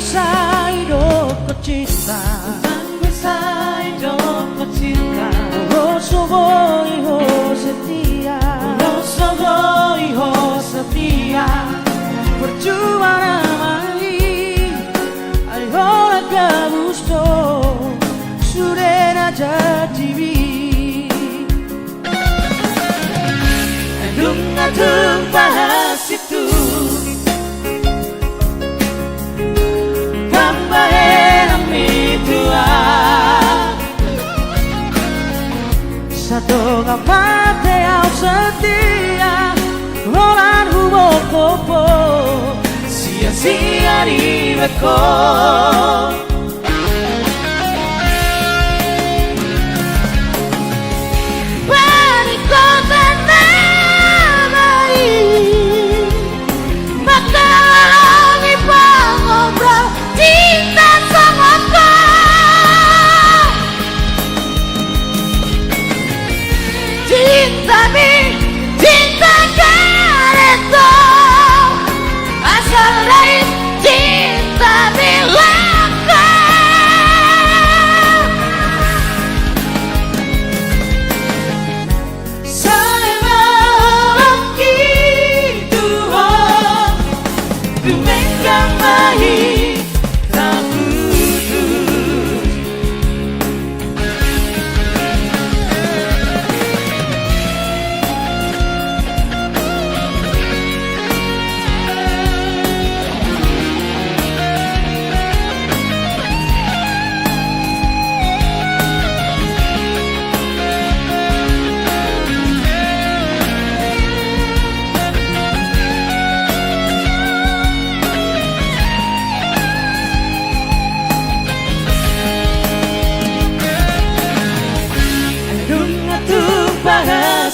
sa hidupku cinta, Tangguh sa hidupku cinta, Rosso voi ho setia, Rosso voi ho setia. Perjuangan amali Allora che gusto Surena jativi Dunga tumpah situ Tambah enam itua Satu ngamate au setia Rolan hubo kopo Sia-sia di beko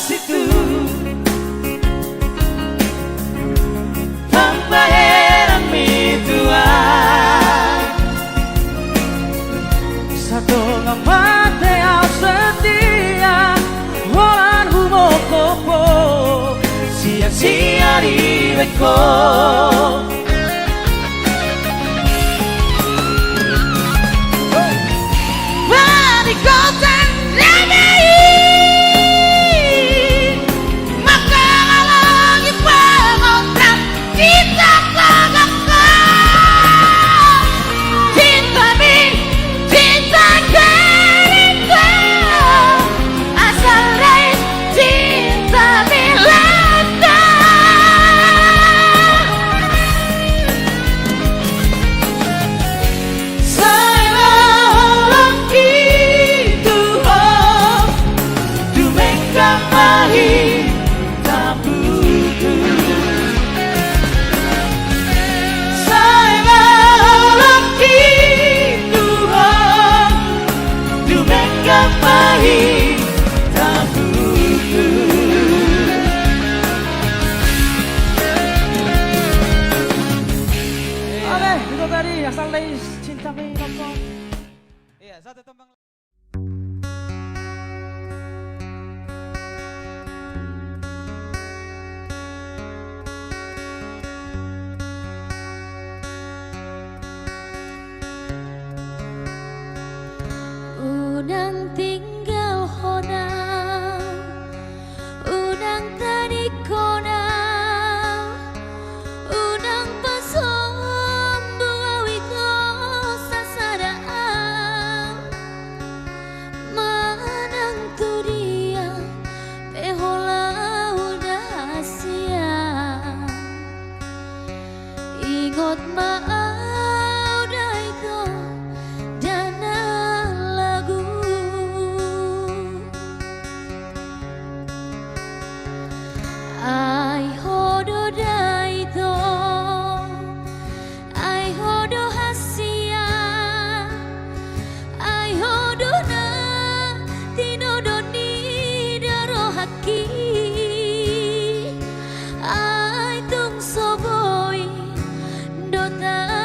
situ Tambah heran mitua Satu ngamate au setia Rolan hubo kopo Sia-sia di beko Asal dari cinta mi nopo. Iya, satu tembang. Unang tinggal hona, unang tadi kona. Ingot maau daiko dana lagu ai hodo daito ai hodo hasia ai hodo na tinodo ni daro haki ai tung soboi dota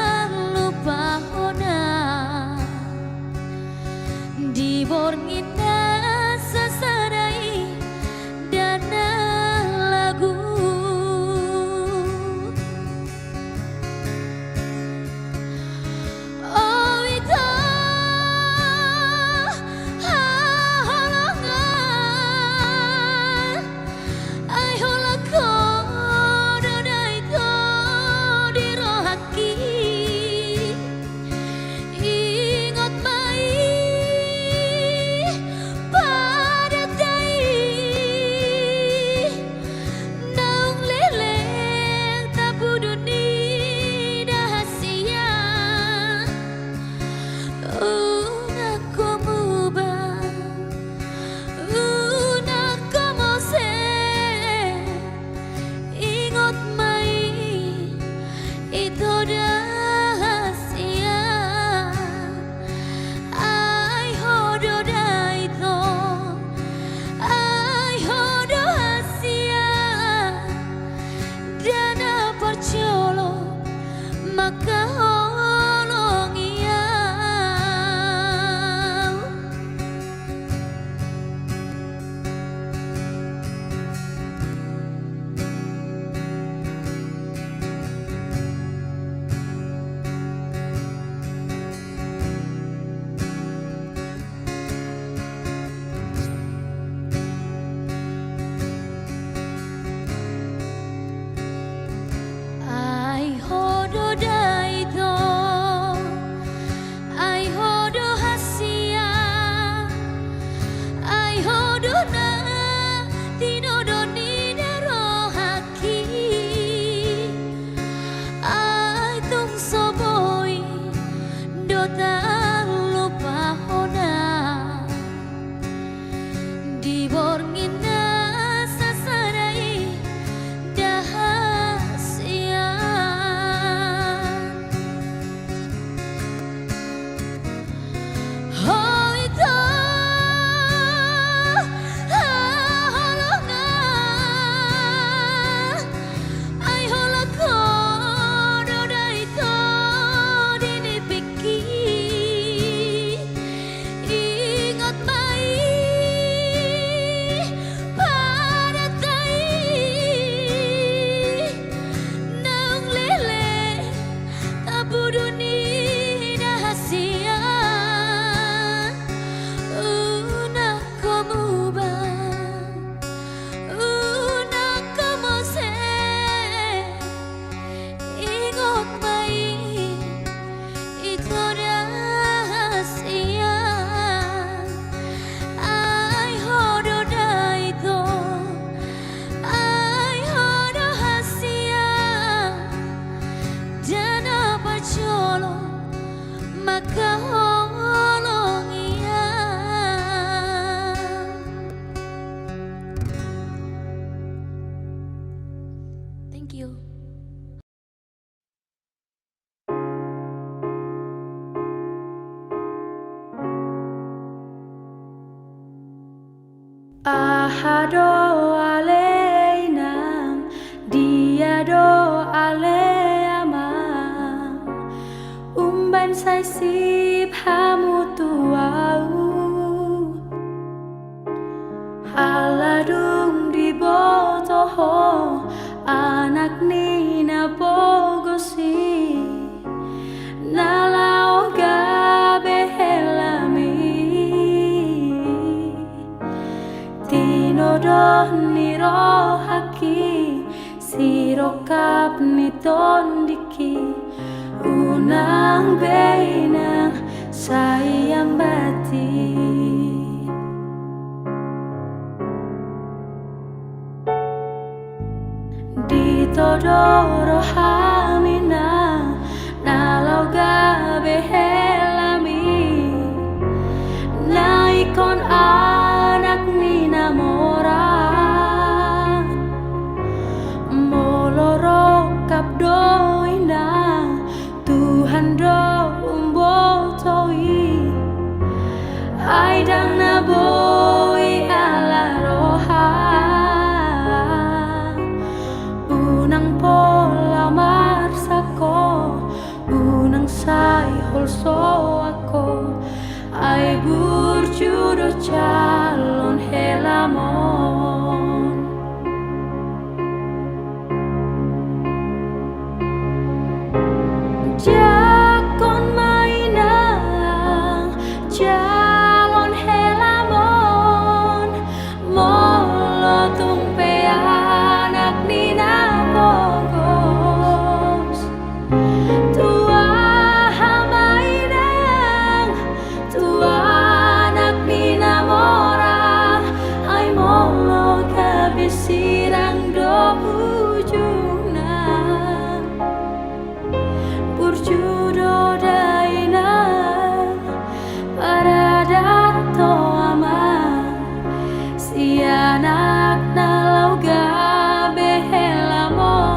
buduni rahasia una como ba una como se ingot mai ito rahasia ay hodo daito ay hodo hasia dana pacolo makaholong iya. Thank you. Ahado aleinam, diado aleamam, umban sai sip hamu tuau, haladung di botoho, anak nina bogosi, nalau gabe helami. Tinodon ni rohaki sirokap ni tondiki unang beinang sayang bati ditodoro hamina nalau gabe helami naikon anak ni namora molorok kapdoina Tuhan do umbotoi aidang naboi ala roha unang pola marsako unang sai holso ako ay burjudo calon helamon jakon mainang calon helamon molotung pe anak nina bogos tua hamainang tua anak nina mora ay molo kabisirang do ujunang burjudo daina para dato ama si anak nalau gabe helamon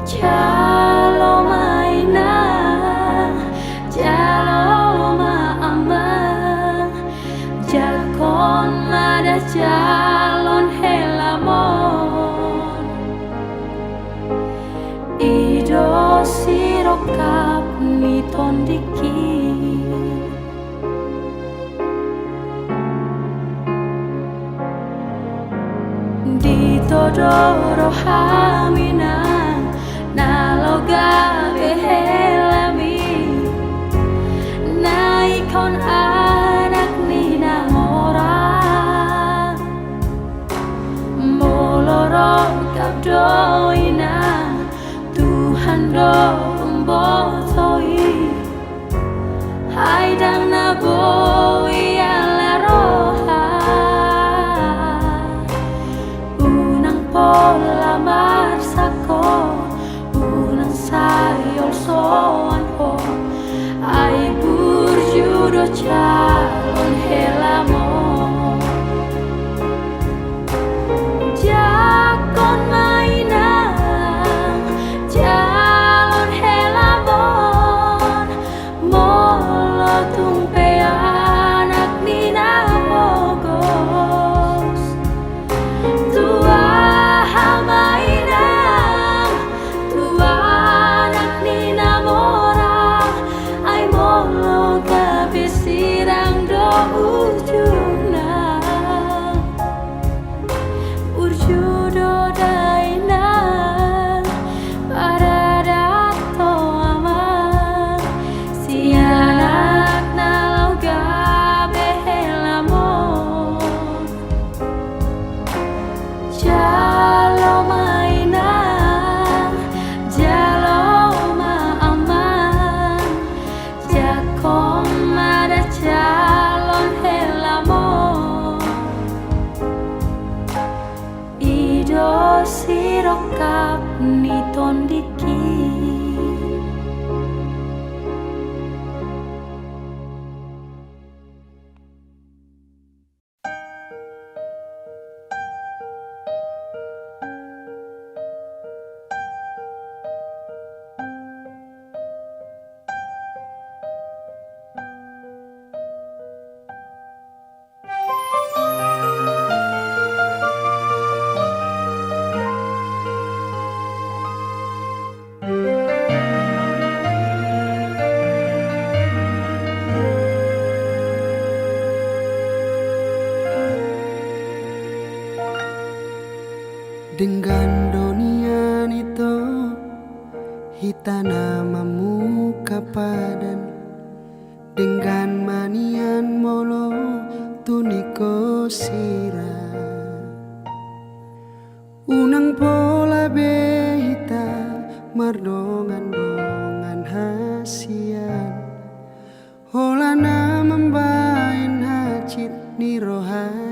calo maina calo ma amang jakon ada calon helamon ido sirokap ni tondiki ditodoro hamina nalau gabe helami naikon anak ni namora molorok kapdoina Tuhan do umbotoi haidang naboi ala roha unang pola marsako unang sayol soan ho ay burjudo calon helamon jakon mainang calon helamon molotung pe anak nina bogos tua hamainang tua anak nina mora ay molo kabisira Dengan dunia itu hita namamu kapadan, dengan manian molo tuniko sira. Unang pola behita mardongan-dongan hasian, holana membain hacit ni rohai.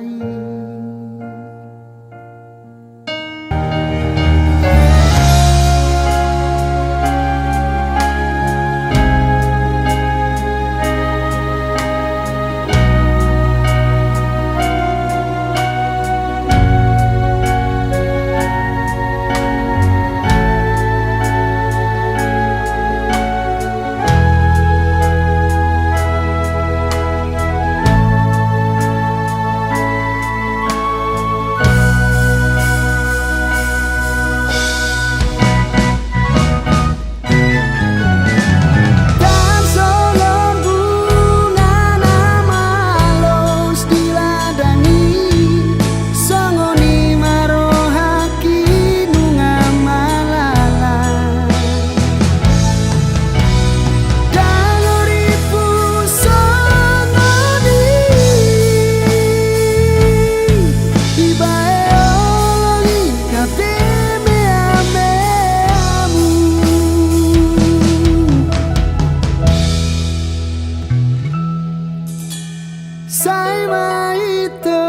Saima itu,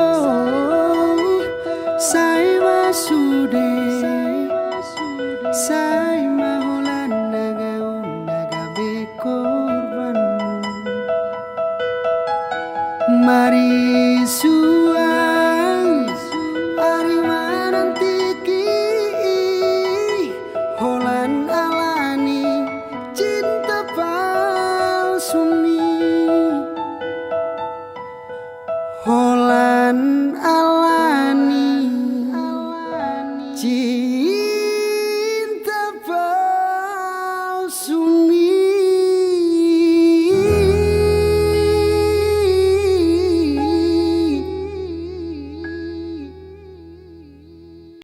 saima sude, saima holan naga be korban. Mari suang, ari manantiki, holan alani cinta palsuni. Holan alani cinta palsu.